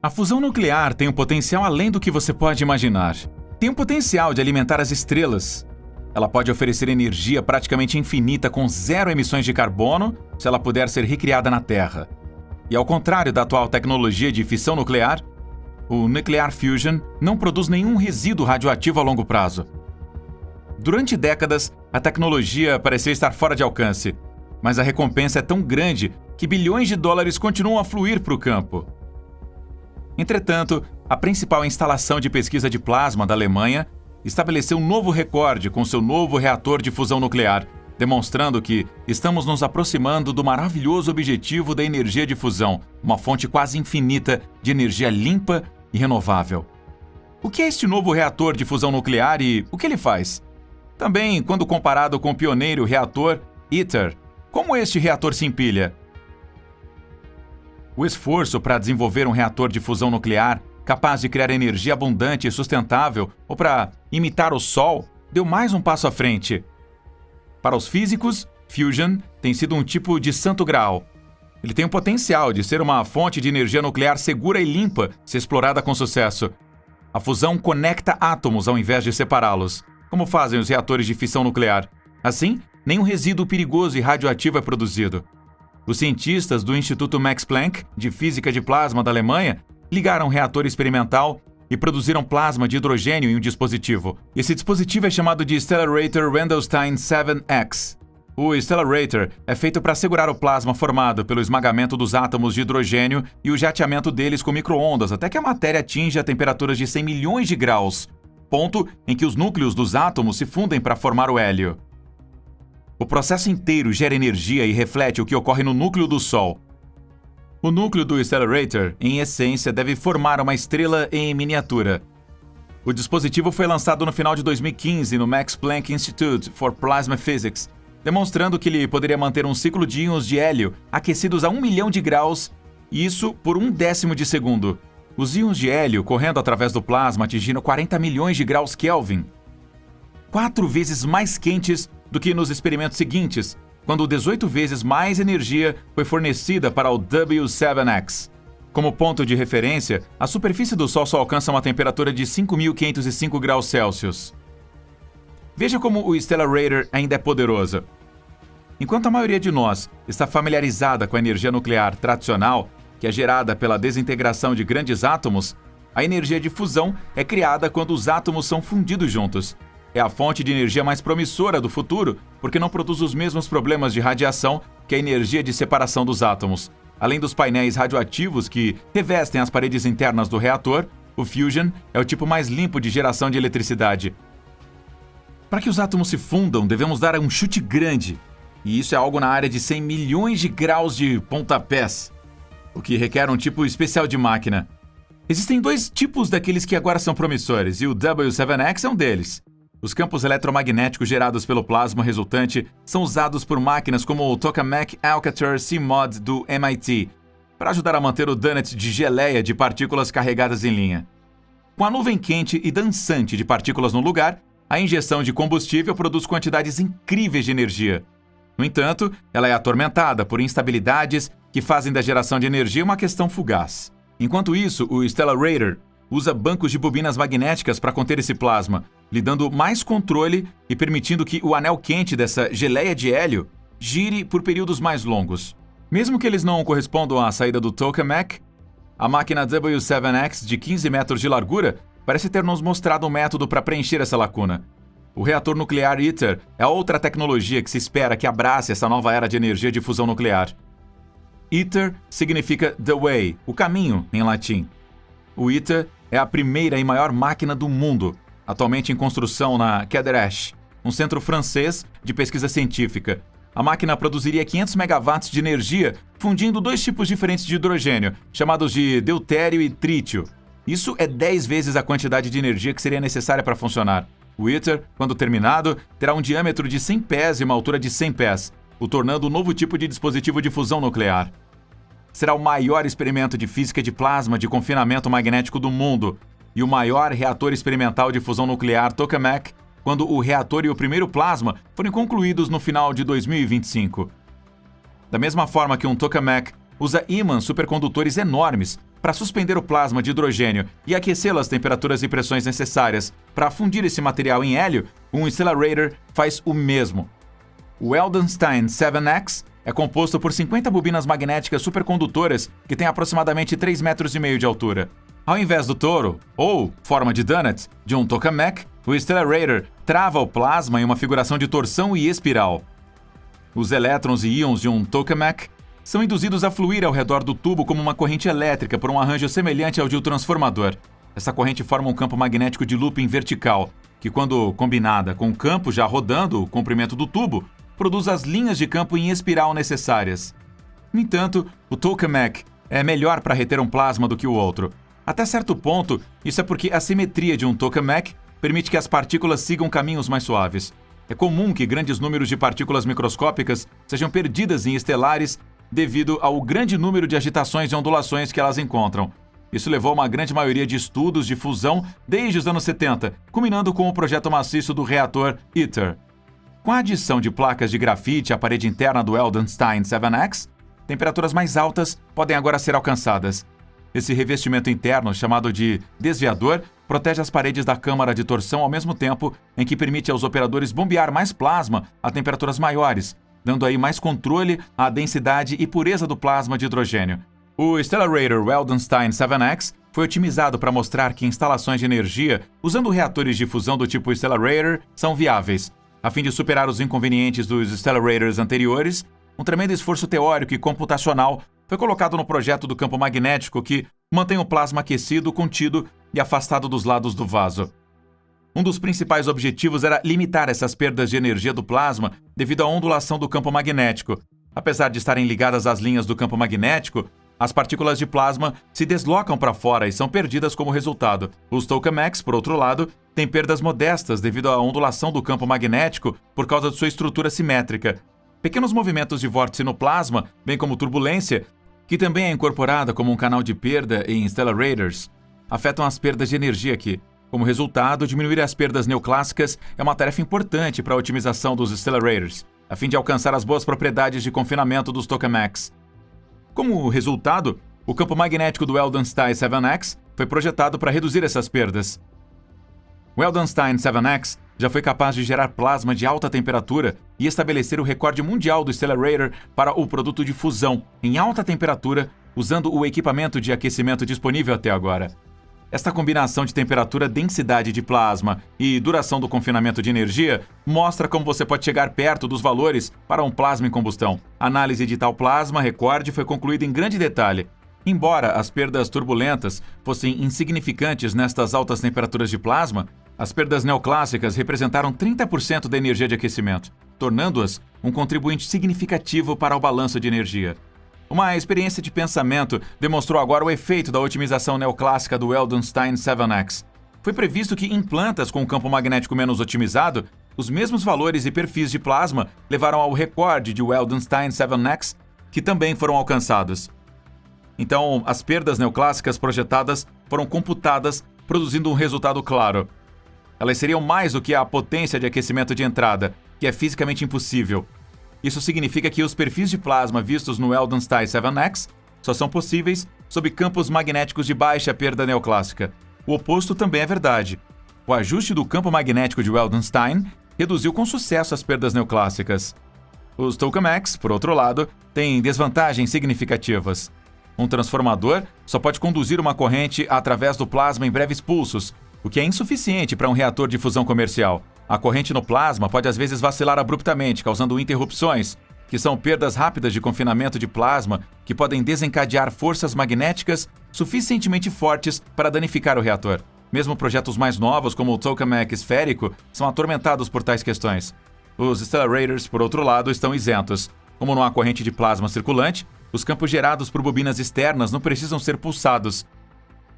A fusão nuclear tem um potencial além do que você pode imaginar. Tem um potencial de alimentar as estrelas. Ela pode oferecer energia praticamente infinita com zero emissões de carbono se ela puder ser recriada na Terra. E ao contrário da atual tecnologia de fissão nuclear, o nuclear fusion não produz nenhum resíduo radioativo a longo prazo. Durante décadas, a tecnologia pareceu estar fora de alcance, mas a recompensa é tão grande que bilhões de dólares continuam a fluir para o campo. Entretanto, a principal instalação de pesquisa de plasma da Alemanha estabeleceu um novo recorde com seu novo reator de fusão nuclear, demonstrando que estamos nos aproximando do maravilhoso objetivo da energia de fusão, uma fonte quase infinita de energia limpa e renovável. O que é este novo reator de fusão nuclear e o que ele faz? Também, quando comparado com o pioneiro reator ITER, como este reator se empilha? O esforço para desenvolver um reator de fusão nuclear capaz de criar energia abundante e sustentável ou para imitar o Sol deu mais um passo à frente. Para os físicos, fusion tem sido um tipo de santo graal. Ele tem o potencial de ser uma fonte de energia nuclear segura e limpa se explorada com sucesso. A fusão conecta átomos ao invés de separá-los, como fazem os reatores de fissão nuclear. Assim, nenhum resíduo perigoso e radioativo é produzido. Os cientistas do Instituto Max Planck de Física de Plasma da Alemanha ligaram um reator experimental e produziram plasma de hidrogênio em um dispositivo. Esse dispositivo é chamado de Stellarator Wendelstein 7X. O Stellarator é feito para segurar o plasma formado pelo esmagamento dos átomos de hidrogênio e o jateamento deles com micro-ondas até que a matéria atinja temperaturas de 100 milhões de graus, ponto em que os núcleos dos átomos se fundem para formar o hélio. O processo inteiro gera energia e reflete o que ocorre no núcleo do Sol. O núcleo do Stellarator, em essência, deve formar uma estrela em miniatura. O dispositivo foi lançado no final de 2015 no Max Planck Institute for Plasma Physics, demonstrando que ele poderia manter um ciclo de íons de hélio aquecidos a 1 milhão de graus, e isso por 1/10 de segundo. Os íons de hélio correndo através do plasma atingiram 40 milhões de graus Kelvin, 4 vezes mais quentes do que nos experimentos seguintes, quando 18 vezes mais energia foi fornecida para o W7X. Como ponto de referência, a superfície do Sol só alcança uma temperatura de 5.505 graus Celsius. Veja como o Stellarator ainda é poderoso. Enquanto a maioria de nós está familiarizada com a energia nuclear tradicional, que é gerada pela desintegração de grandes átomos, a energia de fusão é criada quando os átomos são fundidos juntos. É a fonte de energia mais promissora do futuro, porque não produz os mesmos problemas de radiação que a energia de separação dos átomos. Além dos painéis radioativos que revestem as paredes internas do reator, o fusion é o tipo mais limpo de geração de eletricidade. Para que os átomos se fundam, devemos dar um chute grande, e isso é algo na área de 100 milhões de graus de pontapés, o que requer um tipo especial de máquina. Existem 2 tipos daqueles que agora são promissores, e o W7X é um deles. Os campos eletromagnéticos gerados pelo plasma resultante são usados por máquinas como o Tokamak Alcator C-Mod do MIT, para ajudar a manter o donut de geleia de partículas carregadas em linha. Com a nuvem quente e dançante de partículas no lugar, a injeção de combustível produz quantidades incríveis de energia. No entanto, ela é atormentada por instabilidades que fazem da geração de energia uma questão fugaz. Enquanto isso, o Stellarator usa bancos de bobinas magnéticas para conter esse plasma, lhe dando mais controle e permitindo que o anel quente dessa geleia de hélio gire por períodos mais longos. Mesmo que eles não correspondam à saída do Tokamak, a máquina W7X de 15 metros de largura parece ter nos mostrado um método para preencher essa lacuna. O reator nuclear ITER é outra tecnologia que se espera que abrace essa nova era de energia de fusão nuclear. ITER significa The Way, o caminho, em latim. O ITER é a primeira e maior máquina do mundo, atualmente em construção na Cadarache, um centro francês de pesquisa científica. A máquina produziria 500 megawatts de energia, fundindo 2 tipos diferentes de hidrogênio, chamados de deutério e trítio. Isso é 10 vezes a quantidade de energia que seria necessária para funcionar. O ITER, quando terminado, terá um diâmetro de 100 pés e uma altura de 100 pés, o tornando um novo tipo de dispositivo de fusão nuclear. Será o maior experimento de física de plasma de confinamento magnético do mundo e o maior reator experimental de fusão nuclear Tokamak, quando o reator e o primeiro plasma forem concluídos no final de 2025. Da mesma forma que um Tokamak usa ímãs supercondutores enormes Para suspender o plasma de hidrogênio e aquecê-lo às temperaturas e pressões necessárias para fundir esse material em hélio, um Stellarator faz o mesmo. O Weldonstein 7X é composto por 50 bobinas magnéticas supercondutoras que têm aproximadamente 3,5 metros de altura. Ao invés do touro, ou forma de donut, de um tokamak, o Stellarator trava o plasma em uma figuração de torção e espiral. Os elétrons e íons de um tokamak são induzidos a fluir ao redor do tubo como uma corrente elétrica por um arranjo semelhante ao de um transformador. Essa corrente forma um campo magnético de looping vertical, que, quando combinada com o campo já rodando o comprimento do tubo, produz as linhas de campo em espiral necessárias. No entanto, o tokamak é melhor para reter um plasma do que o outro. Até certo ponto, isso é porque a simetria de um tokamak permite que as partículas sigam caminhos mais suaves. É comum que grandes números de partículas microscópicas sejam perdidas em estelares devido ao grande número de agitações e ondulações que elas encontram. Isso levou a uma grande maioria de estudos de fusão desde os anos 70, culminando com o projeto maciço do reator ITER. Com a adição de placas de grafite à parede interna do Weldonstein 7X, temperaturas mais altas podem agora ser alcançadas. Esse revestimento interno, chamado de desviador, protege as paredes da câmara de torção ao mesmo tempo em que permite aos operadores bombear mais plasma a temperaturas maiores, dando aí mais controle à densidade e pureza do plasma de hidrogênio. O Stellarator Weldonstein 7X foi otimizado para mostrar que instalações de energia usando reatores de fusão do tipo Stellarator são viáveis. A fim de superar os inconvenientes dos Stellarators anteriores, um tremendo esforço teórico e computacional foi colocado no projeto do campo magnético que mantém o plasma aquecido, contido e afastado dos lados do vaso. Um dos principais objetivos era limitar essas perdas de energia do plasma devido à ondulação do campo magnético. Apesar de estarem ligadas às linhas do campo magnético, as partículas de plasma se deslocam para fora e são perdidas como resultado. Os tokamaks, por outro lado, têm perdas modestas devido à ondulação do campo magnético por causa de sua estrutura simétrica. Pequenos movimentos de vórtice no plasma, bem como turbulência, que também é incorporada como um canal de perda em Stellarators, afetam as perdas de energia aqui. Como resultado, diminuir as perdas neoclássicas é uma tarefa importante para a otimização dos Stellarators, a fim de alcançar as boas propriedades de confinamento dos tokamaks. Como resultado, o campo magnético do Weldonstein 7X foi projetado para reduzir essas perdas. O Weldonstein 7X já foi capaz de gerar plasma de alta temperatura e estabelecer o recorde mundial do Stellarator para o produto de fusão em alta temperatura, usando o equipamento de aquecimento disponível até agora. Esta combinação de temperatura, densidade de plasma e duração do confinamento de energia mostra como você pode chegar perto dos valores para um plasma em combustão. A análise de tal plasma recorde foi concluída em grande detalhe. Embora as perdas turbulentas fossem insignificantes nestas altas temperaturas de plasma, as perdas neoclássicas representaram 30% da energia de aquecimento, tornando-as um contribuinte significativo para o balanço de energia. Uma experiência de pensamento demonstrou agora o efeito da otimização neoclássica do Weldonstein 7X. Foi previsto que em plantas com campo magnético menos otimizado, os mesmos valores e perfis de plasma levaram ao recorde de Weldonstein 7X, que também foram alcançados. Então, as perdas neoclássicas projetadas foram computadas, produzindo um resultado claro. Elas seriam mais do que a potência de aquecimento de entrada, que é fisicamente impossível. Isso significa que os perfis de plasma vistos no Weldonstein 7X só são possíveis sob campos magnéticos de baixa perda neoclássica. O oposto também é verdade. O ajuste do campo magnético de Weldonstein reduziu com sucesso as perdas neoclássicas. Os tokamaks, por outro lado, têm desvantagens significativas. Um transformador só pode conduzir uma corrente através do plasma em breves pulsos, o que é insuficiente para um reator de fusão comercial. A corrente no plasma pode às vezes vacilar abruptamente, causando interrupções, que são perdas rápidas de confinamento de plasma que podem desencadear forças magnéticas suficientemente fortes para danificar o reator. Mesmo projetos mais novos, como o tokamak esférico, são atormentados por tais questões. Os Stellarators, por outro lado, estão isentos. Como não há corrente de plasma circulante, os campos gerados por bobinas externas não precisam ser pulsados.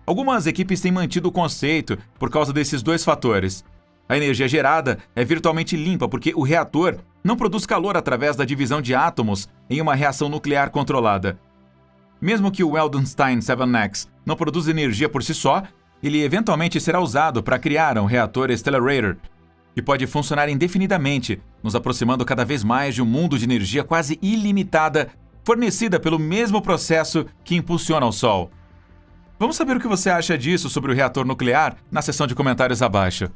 Algumas equipes têm mantido o conceito por causa desses dois fatores. A energia gerada é virtualmente limpa porque o reator não produz calor através da divisão de átomos em uma reação nuclear controlada. Mesmo que o Weldonstein 7X não produza energia por si só, ele eventualmente será usado para criar um reator Stellarator, que pode funcionar indefinidamente, nos aproximando cada vez mais de um mundo de energia quase ilimitada, fornecida pelo mesmo processo que impulsiona o Sol. Vamos saber o que você acha disso sobre o reator nuclear na seção de comentários abaixo.